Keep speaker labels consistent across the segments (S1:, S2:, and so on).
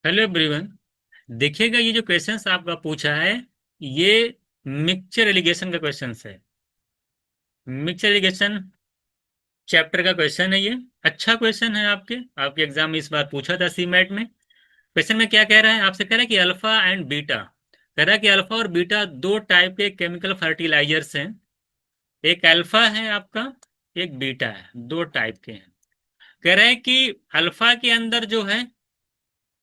S1: Hello everyone. देखिएगा, ये जो क्वेश्चंस आपका पूछा है, ये मिक्सचर एलिगेशन का क्वेश्चंस है। मिक्सचर एलिगेशन चैप्टर का क्वेश्चन है ये। अच्छा क्वेश्चन है, आपके एग्जाम में इस बार पूछा था सीमेट में। क्वेश्चन में क्या कह रहा है, आपसे कह रहा है कि अल्फा एंड बीटा, कह रहा है कि अल्फा और बीटा दो टाइप के केमिकल फर्टिलाइजर्स हैं। एक अल्फा है आपका, एक बीटा है, दो टाइप के हैं। कह रहा है कि अल्फा के अंदर जो है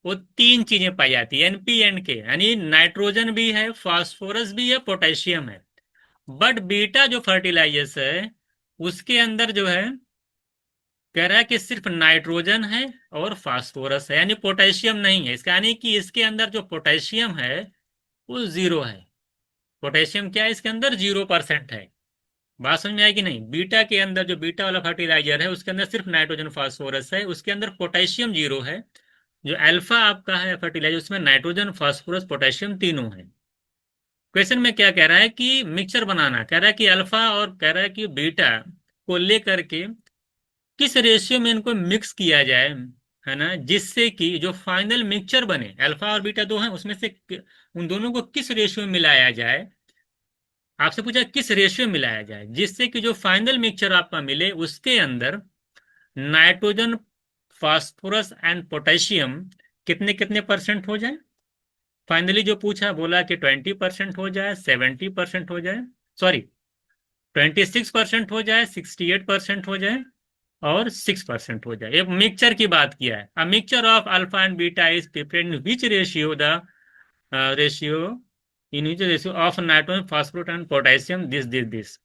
S1: वो तीन चीजें पाई जाती है, NP, NK, यानी नाइट्रोजन भी है, फास्फोरस भी है, पोटेशियम है। बट बीटा जो फर्टिलाइजर्स है उसके अंदर जो है, कह रहा है कि सिर्फ नाइट्रोजन है और फास्फोरस है, यानी पोटेशियम नहीं है इसका, यानी कि इसके अंदर जो पोटेशियम है वो जीरो है। पोटेशियम क्या है, इसके अंदर 0% है। बात समझ में आएगी नहीं? बीटा के अंदर जो बीटा वाला फर्टिलाइजर है उसके अंदर सिर्फ नाइट्रोजन फास्फोरस है, उसके अंदर पोटेशियम जीरो है। जो अल्फा आपका है फर्टिलाइजर, उसमें नाइट्रोजन फास्फोरस पोटेशियम तीनों है। क्वेश्चन में क्या कह रहा है कि मिक्सचर बनाना, कह रहा है कि अल्फा और कह रहा है कि बीटा को लेकर के किस रेशियो में इनको मिक्स किया जाए, है ना, जिससे कि जो फाइनल मिक्सचर बने, अल्फा और बीटा दो हैं उसमें से उन दोनों को किस रेशियो में मिलाया जाए। आपसे पूछा किस रेशियो में मिलाया जाए जिससे कि जो फाइनल मिक्सचर आपका मिले उसके अंदर नाइट्रोजन फास्फोरस एंड पोटेशियम कितने कितने परसेंट हो जाए। फाइनली जो पूछा बोला कि 20% हो जाए, 70% हो जाए, सॉरी 26% हो जाए, 68% हो जाए, और 6% हो जाए। एक मिक्सचर की बात किया है। A mixture of alpha and beta is prepared in which ratio, the ratio in which ratio of nitrogen phosphorus and potassium, this.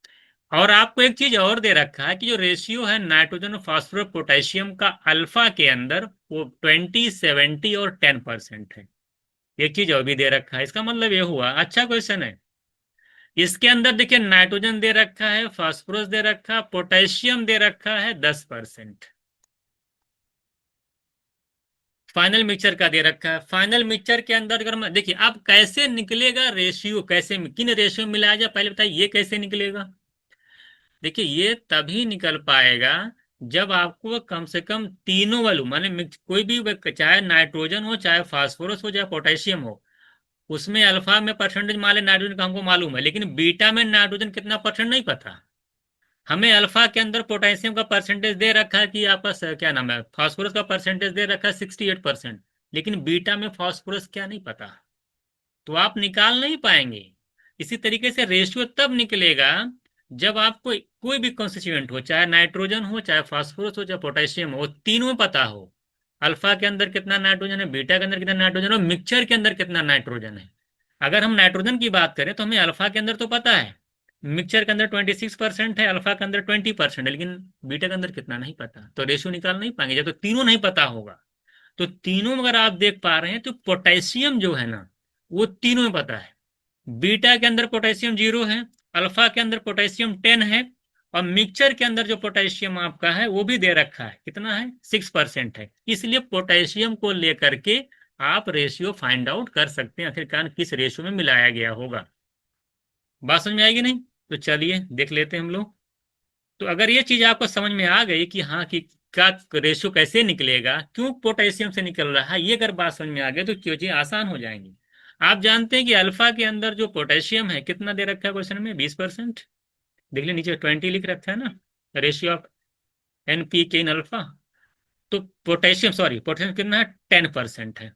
S1: और आपको एक चीज और दे रखा है कि जो रेशियो है नाइट्रोजन फास्फोरस पोटेशियम का अल्फा के अंदर, वो 20, 70 और 10% है। एक चीज और भी दे रखा है, इसका मतलब ये हुआ, अच्छा क्वेश्चन है। इसके अंदर देखिए नाइट्रोजन दे रखा है, फास्फोरस दे रखा है, पोटेशियम दे रखा है 10%। फाइनल मिक्सचर का दे रखा है। फाइनल मिक्सचर के अंदर अगर मैं देखिए अब कैसे निकलेगा रेशियो, कैसे किन रेशियो में मिलाया जाए, पहले बताइए ये कैसे निकलेगा। देखिए ये तभी निकल पाएगा जब आपको कम से कम तीनों वालू माने कोई भी चाहे नाइट्रोजन हो, चाहे फास्फोरस हो, चाहे पोटेशियम हो, उसमें अल्फा में परसेंटेज मान ले नाइट्रोजन का हमको मालूम है, लेकिन बीटा में नाइट्रोजन कितना परसेंट नहीं पता। हमें अल्फा के अंदर पोटेशियम का परसेंटेज दे रखा है कि आपका क्या नाम है, फास्फोरस का परसेंटेज दे रखा है 68%, लेकिन बीटा में फास्फोरस क्या नहीं पता, तो आप निकाल नहीं पाएंगे। इसी तरीके से रेशियो तब निकलेगा जब आपको कोई भी कॉन्स्टिट्यूएंट हो, चाहे नाइट्रोजन हो, चाहे फास्फोरस हो, चाहे पोटेशियम हो, तीनों पता हो। अल्फा के अंदर कितना नाइट्रोजन है, बीटा के अंदर कितना नाइट्रोजन है, और मिक्सचर के अंदर कितना नाइट्रोजन है। अगर हम नाइट्रोजन की बात करें तो हमें अल्फा के अंदर तो पता है, मिक्सचर के अंदर 26% है, अल्फा के अंदर 20% है, लेकिन बीटा के अंदर कितना नहीं पता, तो रेशियो निकाल नहीं पाएंगे जब तो तीनों नहीं पता होगा। तो तीनों में अगर आप देख पा रहे हैं तो पोटेशियम जो है ना, वो तीनों में पता है। बीटा के अंदर पोटेशियम जीरो है, अल्फा के अंदर पोटेशियम 10 है, और मिक्सचर के अंदर जो पोटेशियम आपका है वो भी दे रखा है, कितना है, 6% है। इसलिए पोटेशियम को लेकर के आप रेशियो फाइंड आउट कर सकते हैं आखिरकार किस रेशियो में मिलाया गया होगा। बात समझ में आएगी नहीं? तो चलिए देख लेते हैं हम लोग। तो अगर ये चीज आपको समझ में आ गई कि हाँ कि का रेशियो कैसे निकलेगा, क्यों पोटेशियम से निकल रहा है, ये अगर बात समझ में आ गई तो चीजें आसान हो जाएंगी। आप जानते हैं कि अल्फा के अंदर जो पोटेशियम है कितना दे रखा है क्वेश्चन में, 20%। देख लिया नीचे 20 लिख रखा है ना, ratio of NPK in alpha. तो पोटेशियम, सॉरी पोटेशियम कितना है, 10% है।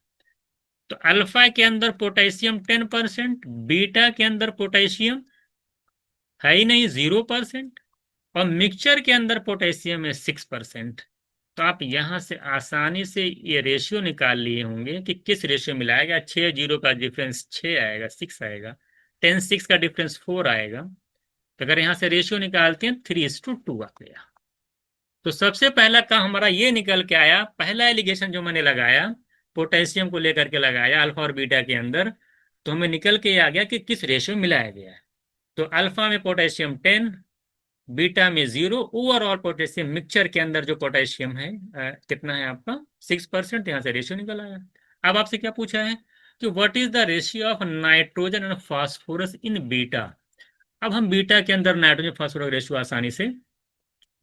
S1: तो अल्फा के अंदर पोटेशियम 10%, बीटा के अंदर पोटेशियम है ही नहीं, 0%, और मिक्सचर के अंदर पोटेशियम है 6%। तो आप यहां से आसानी से ये रेशियो निकाल लिए होंगे कि किस रेशियो मिलाएगा। 6 जीरो का डिफरेंस 6 आएगा, 6 आएगा, 10, 6 का डिफरेंस 4 आएगा। तो अगर यहां से रेशियो निकालते हैं 3:2 आ गया। तो सबसे पहला काम हमारा ये निकल के आया, पहला एलिगेशन जो मैंने लगाया पोटेशियम को लेकर के लगाया अल्फा और बीटा के अंदर, तो हमें निकल के आ गया कि किस रेशियो में मिलाया गया है। तो अल्फा में पोटेशियम 10, बीटा में 0, ओवरऑल पोटेशियम मिक्सचर के अंदर जो पोटेशियम है कितना है आपका, 6%। यहाँ से रेशियो निकल आया। अब आपसे क्या पूछा है कि what is the ratio of nitrogen and phosphorus in beta. अब हम बीटा के अंदर नाइट्रोजन फास्फोरस रेशियो आसानी से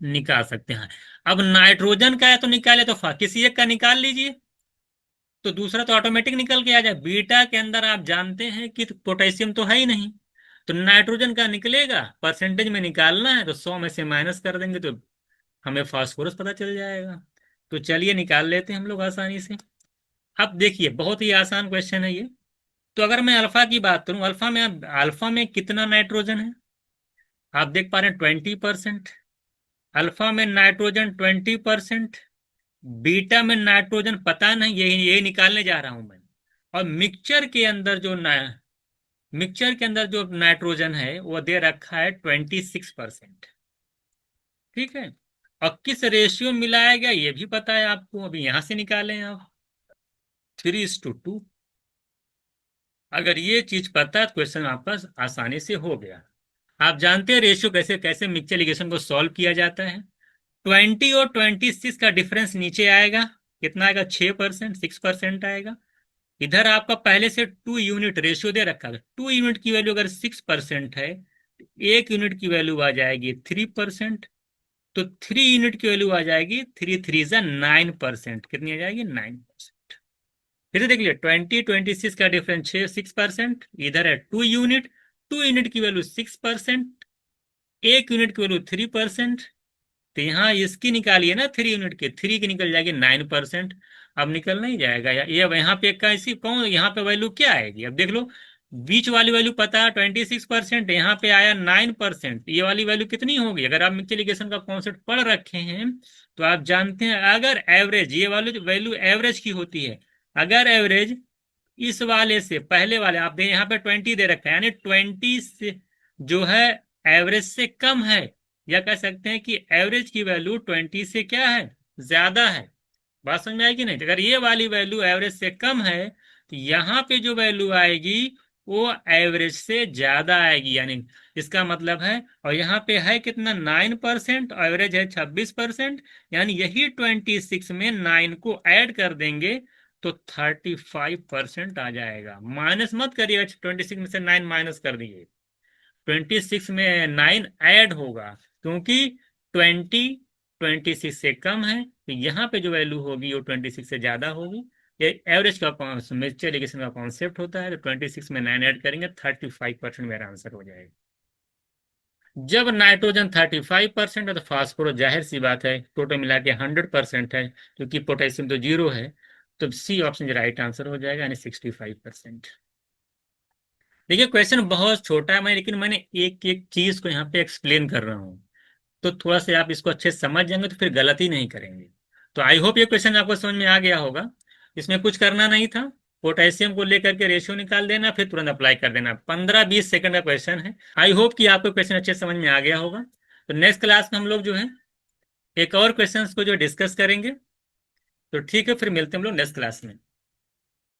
S1: निकाल सकते हैं। अब नाइट्रोजन का है तो निकाले, तो किसी एक का निकाल लीजिए। तो दूसरा तो ऑटोमेटिक निकल के आ जाए। बीटा के अंदर आप जानते हैं कि पोटेशियम तो है ही नहीं, तो नाइट्रोजन का निकलेगा, परसेंटेज में निकालना है तो 100 में से माइनस कर देंगे तो हमें फास्फोरस पता चल जाएगा। तो चलिए निकाल लेते हैं हम लोग आसानी से। अब देखिए बहुत ही आसान क्वेश्चन है ये। तो अगर मैं अल्फा की बात करूं, अल्फा में कितना नाइट्रोजन है? आप देख पा रहे हैं 20%। अल्फा में नाइट्रोजन 20%। बीटा में नाइट्रोजन पता नहीं, यही निकालने जा रहा हूं मैं। और मिक्सचर के अंदर जो नाइट्रोजन है वो दे रखा है 26%। ठीक है। और किस रेशियो मिलाया गया ये भी पता है आपको, अभी यहां से निकालें आप। 3:2। अगर ये चीज पता है तो क्वेश्चन आपका आसानी से हो गया। आप जानते हैं रेशियो कैसे कैसे मिक्सचर इक्वेशन को सॉल्व किया जाता है। 20 और 26 का डिफरेंस नीचे आएगा, कितना आएगा? 6%, 6% आएगा। इधर आपका पहले से 2 यूनिट रेशियो दे रखा है, 2 यूनिट की वैल्यू अगर 6% है, 1 यूनिट की वैल्यू आ जाएगी 3%। तो 3 यूनिट की वैल्यू आ जाएगी 3 3 9%। कितनी आ जाएगी? 9%। फिर से देख लिया, 20 26 का डिफरेंस 6%। इधर है 2 यूनिट, 2 यूनिट की वैल्यू 6%, 1 यूनिट की वैल्यू 3%। तो यहाँ इसकी निकालिए ना, 3 यूनिट के, 3 की निकल जाएगी 9%। अब निकल नहीं जाएगा ये अब यहाँ पे कैसी कौन, यहाँ पे वैल्यू क्या आएगी? अब देख लो, बीच वाली वैल्यू पता है 26%, यहाँ पे आया 9%। ये वाली वैल्यू कितनी होगी? अगर आप मल्टीप्लिकेशन का कॉन्सेप्ट पढ़ रखे हैं तो आप जानते हैं, अगर एवरेज, ये वाली वैल्यू एवरेज की होती है, अगर एवरेज इस वाले से पहले वाले, आप दे यहाँ पे 20 दे रखा है, यानी 20 से जो है एवरेज से कम है, या कह सकते हैं कि एवरेज की वैल्यू 20 से क्या है? ज्यादा है। बात समझ में आएगी नहीं? तो अगर ये वाली वैल्यू एवरेज से कम है तो यहाँ पे जो वैल्यू आएगी वो एवरेज से ज्यादा आएगी, यानी इसका मतलब है, और यहाँ पे है कितना? 9%, एवरेज है 26%, यानी यही 26 में 9 को ऐड कर देंगे तो 35% आ जाएगा। माइनस मत करिएगा, 26 में से 9 माइनस कर दिए, 26 में 9 ऐड होगा, क्योंकि 26 से कम है, तो यहाँ पे जो वैल्यू होगी वो 26 से ज्यादा होगी। ये एवरेज का मेच्योर एलिगेशन का कॉन्सेप्ट होता है। तो 26 में 9 ऐड करेंगे, 35% मेरा आंसर हो जाएगा। जब नाइट्रोजन 35% है तो फास्फोरस जाहिर सी बात है टोटल मिला के 100% है, क्योंकि पोटेशियम तो 0 है। तो सी ऑप्शन राइट आंसर हो जाएगा, यानी 65%। देखिए क्वेश्चन बहुत छोटा है, मैं लेकिन मैंने एक एक चीज को यहाँ पे एक्सप्लेन कर रहा हूँ, तो थोड़ा सा आप इसको अच्छे से समझ जाएंगे तो फिर गलती नहीं करेंगे। तो आई होप ये क्वेश्चन आपको समझ में आ गया होगा। इसमें कुछ करना नहीं था, पोटेशियम को लेकर के रेशियो निकाल देना, फिर तुरंत अप्लाई कर देना। 15 20 सेकंड का क्वेश्चन है। आई होप कि आपको क्वेश्चन अच्छे से समझ में आ गया होगा। तो नेक्स्ट क्लास में हम लोग जो है एक और क्वेश्चन को जो डिस्कस करेंगे। तो ठीक है, फिर मिलते हैं हम लोग नेक्स्ट क्लास में।